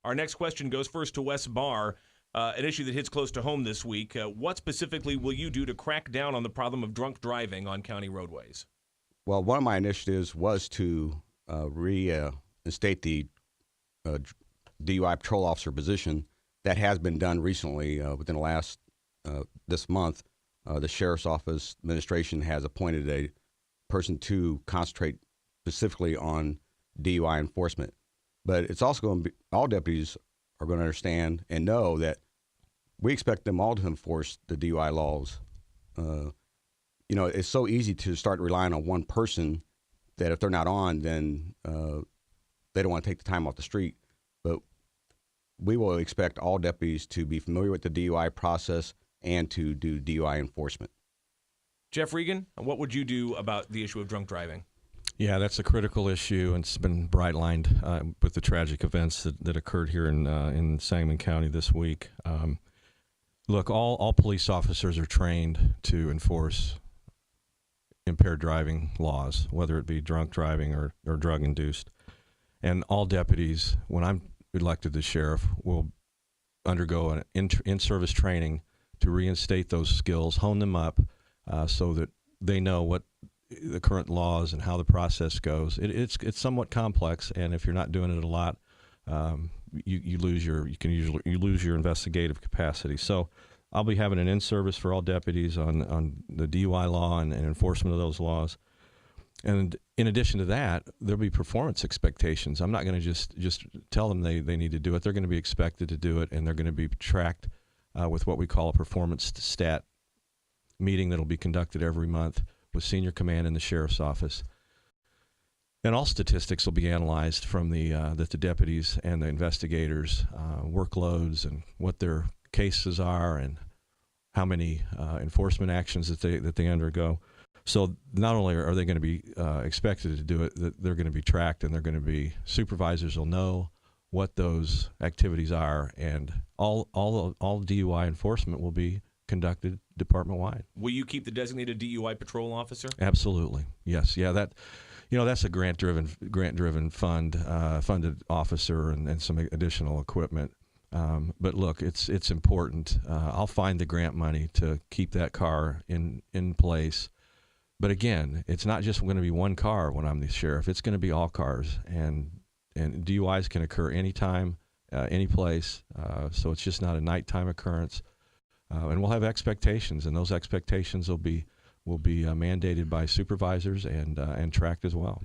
Our next question goes first to Wes Barr, an issue that hits close to home this week. What specifically will you do to crack down on the problem of drunk driving on county roadways? Well, one of my initiatives was to reinstate the DUI patrol officer position. That has been done recently within the last this month. The Sheriff's Office administration has appointed a person to concentrate specifically on DUI enforcement. But it's also going to be, all deputies are going to understand and know that we expect them all to enforce the DUI laws. It's so easy to start relying on one person that if they're not on, then they don't want to take the time off the street. But we will expect all deputies to be familiar with the DUI process and to do DUI enforcement. Jeff Regan, what would you do about the issue of drunk driving? Yeah, that's a critical issue, and it's been bright-lined with the tragic events that occurred here in Sangamon County this week. Look, all police officers are trained to enforce impaired driving laws, whether it be drunk driving or drug-induced. And all deputies, when I'm elected as sheriff, will undergo an in-service training to reinstate those skills, hone them up so that they know what the current laws and how the process goes. It's somewhat complex, and if you're not doing it a lot, you lose your investigative capacity. So I'll be having an in-service for all deputies on the DUI law and enforcement of those laws. And in addition to that, there'll be performance expectations. I'm not going to just tell them they need to do it. They're going to be expected to do it, and they're going to be tracked with what we call a performance stat meeting that'll be conducted every month with senior command in the sheriff's office. And all statistics will be analyzed from that the deputies and the investigators' workloads and what their cases are and how many enforcement actions that they undergo. So not only are they going to be expected to do it, they're going to be tracked, and supervisors will know what those activities are, and all DUI enforcement will be conducted department-wide. Will you keep the designated DUI patrol officer? Absolutely, yes. Yeah, that's a grant-driven funded officer and some additional equipment. But look, it's important. I'll find the grant money to keep that car in place. But again, it's not just going to be one car when I'm the sheriff. It's going to be all cars, and DUIs can occur anytime, any place. So it's just not a nighttime occurrence. And we'll have expectations, and those expectations will be mandated by supervisors and tracked as well.